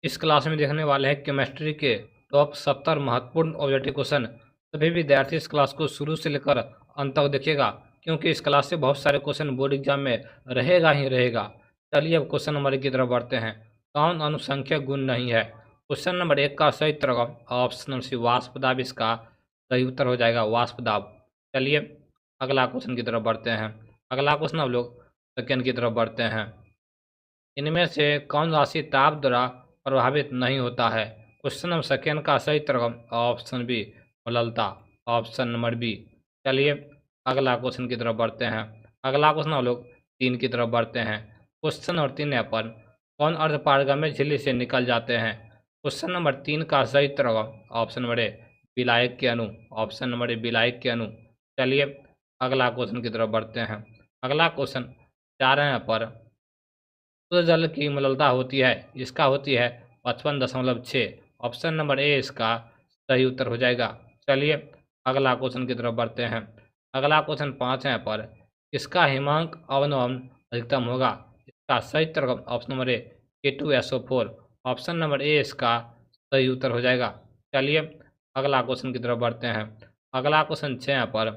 इस क्लास में देखने वाले हैं केमिस्ट्री के टॉप 70 महत्वपूर्ण ऑब्जेक्टिव क्वेश्चन। सभी विद्यार्थी इस क्लास को शुरू से लेकर अंत तक देखिएगा, क्योंकि इस क्लास से बहुत सारे क्वेश्चन बोर्ड एग्जाम में रहेगा ही रहेगा। चलिए अब क्वेश्चन नंबर 1 की तरफ बढ़ते हैं। कौन अनुसंख्यक गुण नहीं है? क्वेश्चन नंबर 1 का सही उत्तर ऑप्शन सी वाष्प दाब इसका सही उत्तर हो जाएगा, वाष्प दाब। चलिए अगला क्वेश्चन की तरफ बढ़ते हैं। अगला क्वेश्चन हम लोग सेकेंड की तरफ बढ़ते हैं। इनमें से कौन राशि ताप द्वारा प्रभावित नहीं होता है? क्वेश्चन नंबर सेकेंड का सही उत्तर ऑप्शन बी मललता, ऑप्शन नंबर बी। चलिए अगला क्वेश्चन की तरफ बढ़ते हैं। अगला क्वेश्चन हम लोग 3 की तरफ बढ़ते हैं। क्वेश्चन नंबर 3 यहाँ पर कौन अर्धपारगम्य झिल्ली से निकल जाते हैं? क्वेश्चन नंबर 3 का सही उत्तर ऑप्शन नंबर ए विलायक के अणु, ऑप्शन नंबर ए विलायक के अणु। चलिए अगला क्वेश्चन की तरफ बढ़ते हैं। अगला क्वेश्चन 4 है यहाँ पर शुद्ध जल की मललता होती है, इसका होती है 55.6। ऑप्शन नंबर ए इसका सही उत्तर हो जाएगा। चलिए अगला क्वेश्चन की तरफ बढ़ते हैं। अगला क्वेश्चन 5 है पर इसका हिमांक अवनमन अधिकतम होगा, इसका सही उत्तर option number A K2SO4। Option number A इसका सही उत्तर हो जाएगा। चलिए अगला क्वेश्चन की तरफ बढ़ते हैं। अगला क्वेश्चन 6 पर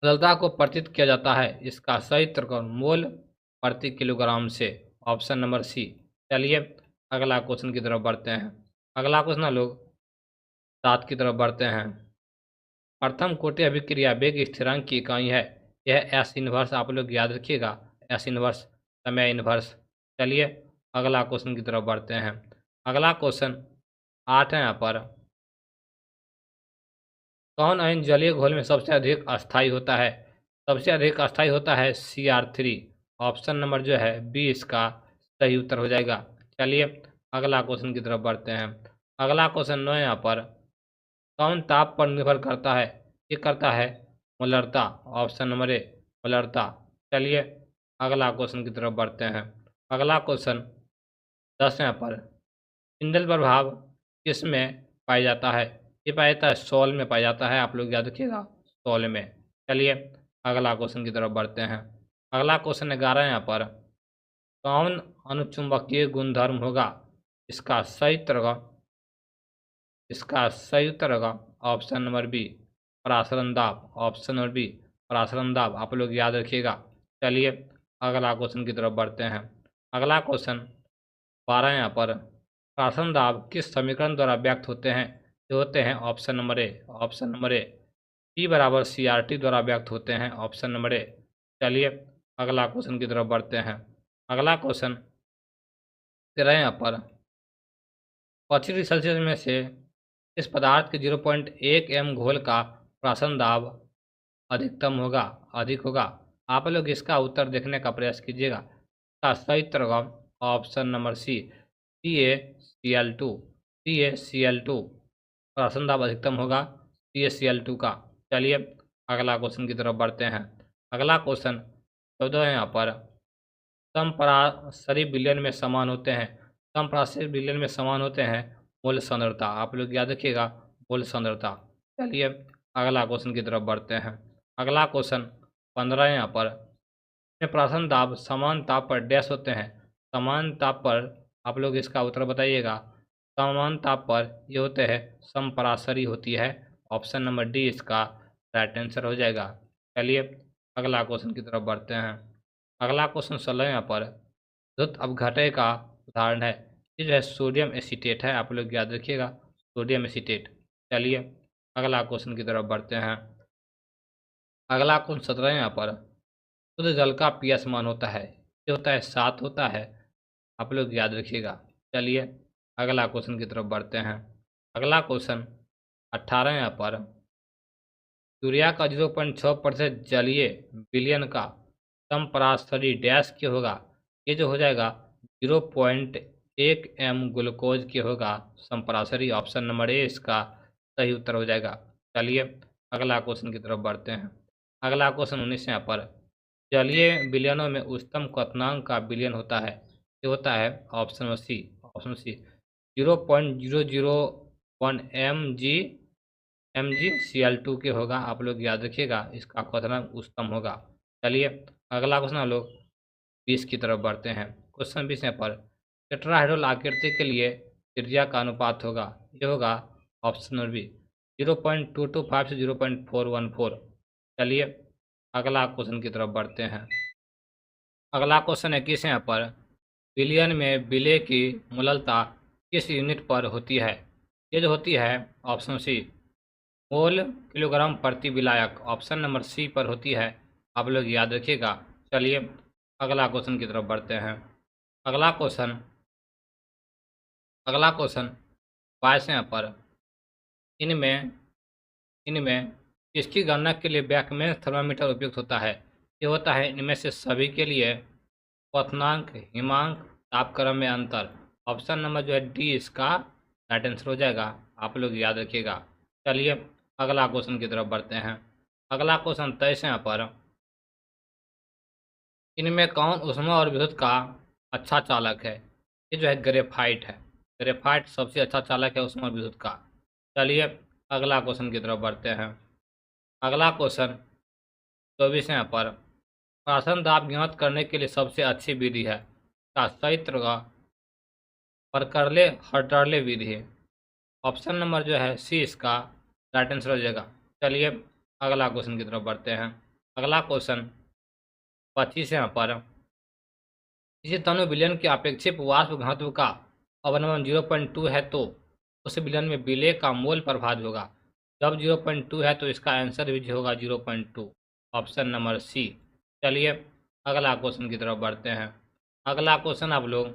मललता को प्रतित किया जाता है, इसका सही उत्तर मोल प्रति किलोग्राम से, ऑप्शन नंबर सी। चलिए अगला क्वेश्चन की तरफ बढ़ते हैं। अगला क्वेश्चन हम लोग 7 की तरफ बढ़ते हैं। प्रथम कोटि अभिक्रिया वेग स्थिरांक की इकाई है, यह एस इनवर्स आप लोग याद रखिएगा, एस इनवर्स समय इनवर्स। चलिए अगला क्वेश्चन की तरफ बढ़ते हैं। अगला क्वेश्चन 8 है यहाँ पर कौन अयन जलीय घोल में सबसे अधिक अस्थायी होता है? सबसे अधिक अस्थायी होता है Cr3। ऑप्शन नंबर जो है बी इसका सही उत्तर हो जाएगा। चलिए अगला क्वेश्चन की तरफ बढ़ते हैं। अगला क्वेश्चन 9 यहाँ पर कौन ताप पर निर्भर करता है? ये करता है मोलरता, ऑप्शन नंबर ए मोलरता। चलिए अगला क्वेश्चन की तरफ बढ़ते हैं। अगला क्वेश्चन 10 यहाँ पर इंडल प्रभाव किस में पाया जाता है? ये पाया जाता है सॉल में पाया जाता है, आप लोग याद रखिएगा सॉल में। चलिए अगला क्वेश्चन की तरफ बढ़ते हैं। अगला क्वेश्चन 11 यहाँ पर कौन अनुचुंबकीय गुणधर्म होगा? इसका सही उत्तर होगा ऑप्शन नंबर बी परासरण दाब, ऑप्शन नंबर बी परासरण दाब, आप लोग याद रखिएगा। चलिए अगला क्वेश्चन की तरफ बढ़ते हैं। अगला क्वेश्चन 12 यहाँ पर परासरण दाब किस समीकरण द्वारा व्यक्त होते हैं? जो होते हैं ऑप्शन नंबर ए, ऑप्शन नंबर ए P बराबर CRT द्वारा व्यक्त होते हैं, ऑप्शन नंबर ए। चलिए अगला क्वेश्चन की तरफ बढ़ते हैं। अगला क्वेश्चन 13 यहाँ पर 25 डिग्री सेल्सियस में से इस पदार्थ के 0.1 m घोल का प्राशन दाब अधिक होगा। आप लोग इसका उत्तर देखने का प्रयास कीजिएगा। इसका सही उत्तर होगा option number C CaCl2। CaCl2 प्राशन दाब अधिकतम होगा CaCl2 का। चलिए अगला क्वेश्चन की तरफ बढ़ते हैं। अगला क्वेश्चन 14 है यहाँ पर समपराशरी विलयन में समान होते हैं, समपराशरी विलयन में समान होते हैं मोल सांद्रता, आप लोग याद रखिएगा मोल सांद्रता। चलिए अगला क्वेश्चन की तरफ बढ़ते हैं। अगला क्वेश्चन 15 यहाँ पर प्राशन दाब समान ताप पर डैश होते हैं, समान ताप पर आप लोग इसका उत्तर बताइएगा। समान ताप पर ये होते हैं समपराशरी होती है, ऑप्शन नंबर डी इसका राइट आंसर हो जाएगा। चलिए अगला क्वेश्चन की तरफ बढ़ते हैं। अगला क्वेश्चन 16 यहाँ पर द्रुत अपघटय का उदाहरण है, ये जो है सोडियम एसीटेट है, आप लोग याद रखिएगा सोडियम एसीटेट। चलिए अगला क्वेश्चन की तरफ बढ़ते हैं। अगला क्वेश्चन 17 यहाँ पर शुद्ध जल का pH मान होता है, ये होता है 7 होता है, आप लोग याद रखिएगा। चलिए अगला क्वेश्चन की तरफ बढ़ते हैं। अगला क्वेश्चन 18 यहाँ पर यूरिया का 0.6% जलीय विलयन का समपराशरी डैश के होगा, ये जो हो जाएगा 0.1 m ग्लूकोज के होगा समपराशरी, ऑप्शन नंबर ए इसका सही उत्तर हो जाएगा। चलिए अगला क्वेश्चन की तरफ बढ़ते हैं। अगला क्वेश्चन 19 यहाँ पर जलीय विलयनों में उच्चतम क्वथनांक का विलयन होता है, ये होता है option C, option C 0.001 mgCl2 के होगा, आप लोग याद रखिएगा इसका क्वथनांक उच्चतम होगा। चलिए अगला क्वेश्चन हम लोग 20 की तरफ बढ़ते हैं। क्वेश्चन 20 यहाँ पर टेट्राहेड्रल आकृति के लिए त्रिज्या का अनुपात होगा, ये होगा ऑप्शन नंबर बी 0.225 से 0.414। चलिए अगला क्वेश्चन की तरफ बढ़ते हैं। अगला क्वेश्चन है किस यहाँ पर बिलियन में विलय की मूललता किस यूनिट पर होती है? ये जो होती है ऑप्शन सी मोल किलोग्राम प्रति विलायक, ऑप्शन नंबर सी पर होती है, आप लोग याद रखिएगा। चलिए अगला क्वेश्चन की तरफ बढ़ते हैं। अगला क्वेश्चन 22 यहाँ पर इनमें इनमें इसकी गणना के लिए बैकमेन थर्मामीटर उपयुक्त होता है। ये होता है इनमें से सभी के लिए क्वथनांक, हिमांक, तापक्रम में अंतर। ऑप्शन नंबर जो है डी इसका राइट आंसर हो जाएगा, आप लोग याद रखिएगा। चलिए अगला क्वेश्चन की तरफ बढ़ते हैं। अगला क्वेश्चन 23 यहाँ पर इनमें कौन ऊष्मा और विद्युत का अच्छा चालक है? ये जो है ग्रेफाइट है। ग्रेफाइट सबसे अच्छा चालक है ऊष्मा और विद्युत का। चलिए अगला क्वेश्चन की तरफ बढ़ते हैं। अगला क्वेश्चन 24 यहाँ पर प्राशन दाब ज्ञात करने के लिए सबसे अच्छी विधि है का सहित्र परकरले हटरले विधि। ऑप्शन नंबर जो है सी इसका राइट आंसर हो जाएगा। चलिए अगला क्वेश्चन की तरफ बढ़ते हैं। अगला क्वेश्चन 25 यहाँ पर किसी तनु विलयन के अपेक्षित वाष्प घनत्व का अवनमन 0.2 है तो उस विलयन में विलय का मोल प्रभाव होगा। जब 0.2 है तो इसका आंसर भी होगा 0.2, ऑप्शन नंबर सी। चलिए अगला क्वेश्चन की तरफ बढ़ते हैं। अगला क्वेश्चन आप लोग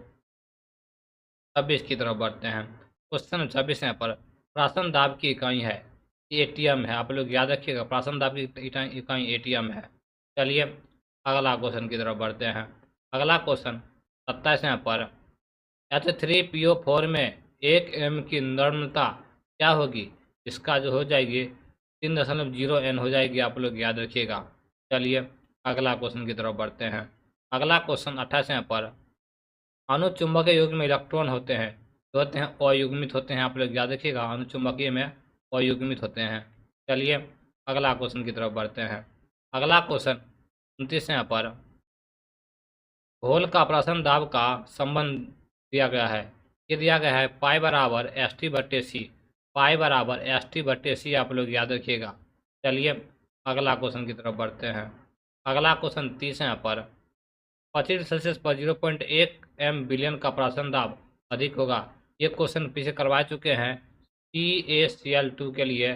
26 की तरफ बढ़ते हैं। क्वेश्चन 26 यहाँ पर प्राशन दाब की इकाई है एटीएम है, आप लोग याद रखिएगा। प्राशन दाब की इकाई एटीएम है। चलिए अगला क्वेश्चन की तरफ बढ़ते हैं। अगला क्वेश्चन 27 यहाँ पर H3PO4 में 1 m की नम्रता क्या होगी? इसका जो हो जाएगी 3.0 n हो जाएगी, आप लोग याद रखिएगा। चलिए अगला क्वेश्चन की तरफ बढ़ते हैं। अगला क्वेश्चन 28 यहाँ पर अनुचुंबकीय युग्म में इलेक्ट्रॉन होते हैं जो होते हैं अयुग्मित होते हैं, आप लोग याद रखिएगा। अनुचुंबकीय में अयुग्मित होते हैं। चलिए अगला क्वेश्चन की तरफ बढ़ते हैं। अगला क्वेश्चन 29 यहाँ पर घोल का प्राशन दाब का संबंध दिया गया है। ये दिया गया है पाई बराबर ST/C, पाई बराबर ST/C, आप लोग याद रखिएगा। चलिए अगला क्वेश्चन की तरफ बढ़ते हैं। अगला क्वेश्चन 30 यहाँ पर 25 सेल्सियस पर 0.1 m बिलियन का प्राशन दाब अधिक होगा। ये क्वेश्चन पीछे करवा चुके हैं। TaCl2 के लिए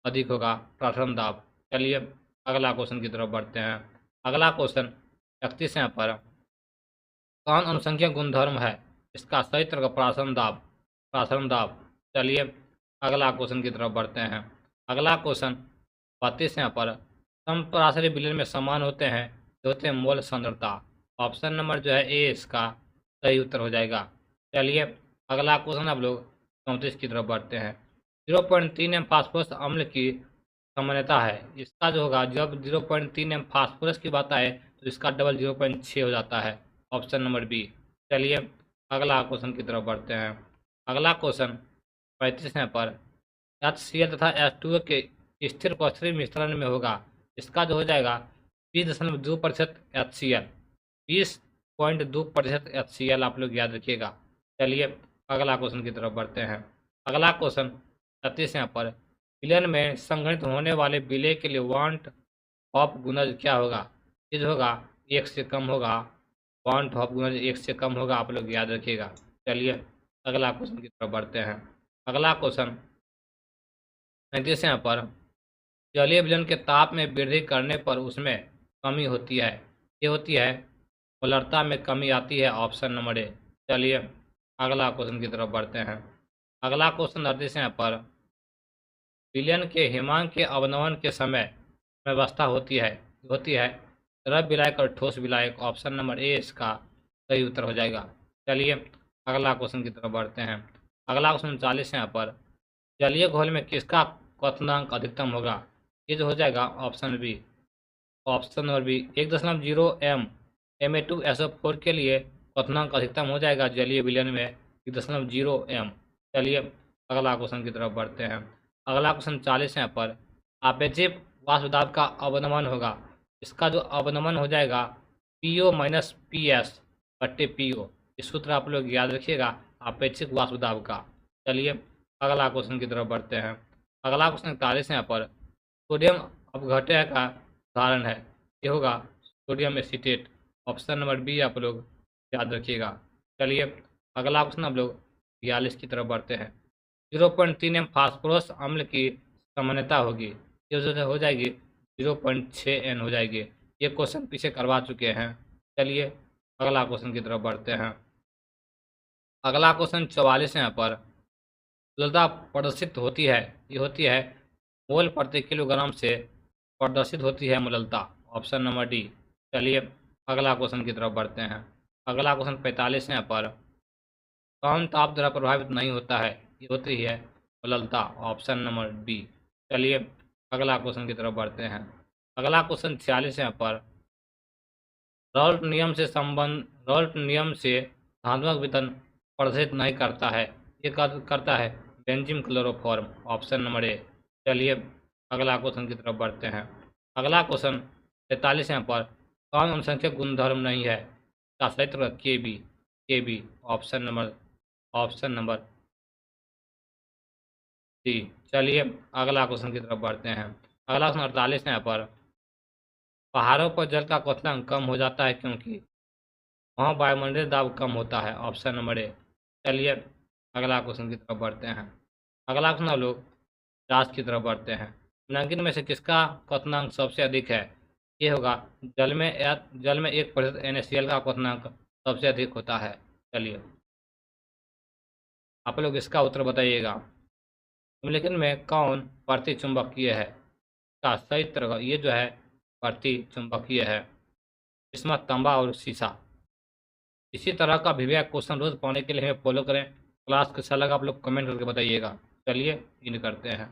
अधिक होगा प्राशन दाब। चलिए अगला क्वेश्चन की तरफ बढ़ते हैं। अगला क्वेश्चन 31 यहाँ पर कौन अनुसंख्यक गुणधर्म है इसका सही तरह का प्राशन दाब। चलिए अगला क्वेश्चन की तरफ बढ़ते हैं। अगला क्वेश्चन 32 यहाँ पर समपराशरी विलयन में समान होते हैं जो होते हैं मोल सांद्रता। ऑप्शन नंबर जो है ए इसका सही उत्तर हो जाएगा। चलिए अगला क्वेश्चन आप लोग 34 की तरफ बढ़ते हैं। 0.3 m फास्फोरस अम्ल की सामान्यता है। इसका जो होगा जब 0.3 m फास्फोरस की बात आए तो इसका डबल 0.6 हो जाता है, ऑप्शन नंबर बी। चलिए अगला क्वेश्चन की तरफ बढ़ते हैं। अगला क्वेश्चन 35 यहाँ पर HCl तथा H2O के स्थिर क्वथनी मिश्रण में होगा। इसका जो हो जाएगा 20.2% HCl, 20.2% HCl, आप लोग याद रखिएगा। चलिए अगला क्वेश्चन की तरफ बढ़ते हैं। अगला क्वेश्चन 36 यहाँ पर विलयन में संगठित होने वाले विलय के लिए वांट हॉप गुणज क्या होगा? ये जो होगा 1 से कम होगा। वांट हॉप गुणज 1 से कम होगा, आप लोग याद रखिएगा। चलिए अगला क्वेश्चन की तरफ बढ़ते हैं। अगला क्वेश्चन 35 यहाँ पर जलीय विलयन के ताप में वृद्धि करने पर उसमें कमी होती है। ये होती है मोलरता में कमी आती है, ऑप्शन नंबर ए। चलिए अगला क्वेश्चन की तरफ बढ़ते हैं। अगला क्वेश्चन 38 यहाँ पर विलयन के हिमांक के अवनमन के समय व्यवस्था होती है द्रव विलायक और ठोस विलायक। ऑप्शन नंबर ए इसका सही उत्तर हो जाएगा। चलिए अगला क्वेश्चन की तरफ बढ़ते हैं। अगला क्वेश्चन 40 यहाँ पर जलीय घोल में किसका क्वथनांक अधिकतम होगा? ये जो हो जाएगा option B, option number B 1.0 m Ma2SO4 के लिए क्वथनांक अधिकतम हो जाएगा जलीय विलयन में 1.0 m। चलिए अगला क्वेश्चन की तरफ बढ़ते हैं। अगला क्वेश्चन 40 यहाँ पर आपेक्षिक वाष्प दाब का अवनमन होगा। इसका जो अवनमन हो जाएगा PO - PS/PO। इस सूत्र आप लोग याद रखिएगा, अपेक्षिक वाष्प दाब का। चलिए अगला क्वेश्चन की तरफ बढ़ते हैं। अगला क्वेश्चन 41 यहाँ पर सोडियम अपघट्य का उदाहरण है, ये होगा sodium acetate. Option number B आप लोग याद रखिएगा। चलिए अगला क्वेश्चन हम लोग 42 की तरफ बढ़ते हैं। 0.3 एम फास्फोरस अम्ल की सामान्यता होगी, ये जो हो जाएगी 0.6 N हो जाएगी। ये क्वेश्चन पीछे करवा चुके हैं। चलिए अगला क्वेश्चन की तरफ बढ़ते हैं। अगला क्वेश्चन 44 है यहाँ पर तुलता प्रदर्शित होती है, ये होती है मोल प्रति किलोग्राम से प्रदर्शित होती है मोललता। Option number D. चलिए अगला क्वेश्चन की तरफ बढ़ते हैं। अगला क्वेश्चन 45 है यहाँ पर कौन ताप द्वारा प्रभावित नहीं होता है, ये होती है मोललता। Option number B. चलिए अगला क्वेश्चन की तरफ बढ़ते हैं। अगला क्वेश्चन 46 है यहाँ पर रॉल्ट नियम से धात्मक वितरण प्रदर्शित नहीं करता है, ये करता है बेंजीन क्लोरोफॉर्म। ऑप्शन नंबर ए। चलिए अगला क्वेश्चन की तरफ बढ़ते हैं। अगला क्वेश्चन 43 यहाँ पर कौन अनुसंख्यक गुणधर्म नहीं है, का क्षेत्र के बी। Option number D. चलिए अगला क्वेश्चन की तरफ बढ़ते हैं। अगला क्वेश्चन 48 है यहाँ पर पहाड़ों पर जल का क्वथनांक कम हो जाता है क्योंकि वहाँ वायुमंडलीय दाब कम होता है। ऑप्शन नंबर ए। चलिए अगला क्वेश्चन की तरफ बढ़ते हैं। अगला क्वेश्चन हम लोग 50 की तरफ बढ़ते हैं। निम्नलिखित में से किसका क्वथनांक सबसे अधिक है, ये होगा जल में 1% NaCl का क्वथनांक सबसे अधिक होता है। चलिए आप लोग इसका उत्तर बताइएगा। निम्नलिखित में कौन प्रतिचुंबकीय है, का सही तरह ये जो है प्रतिचुंबकीय है, इसमें तांबा और शीशा। इसी तरह का वीडियो क्वेश्चन रोज पाने के लिए हमें फॉलो करें। क्लास कैसा लगा आप लोग कमेंट करके बताइएगा। चलिए इन करते हैं।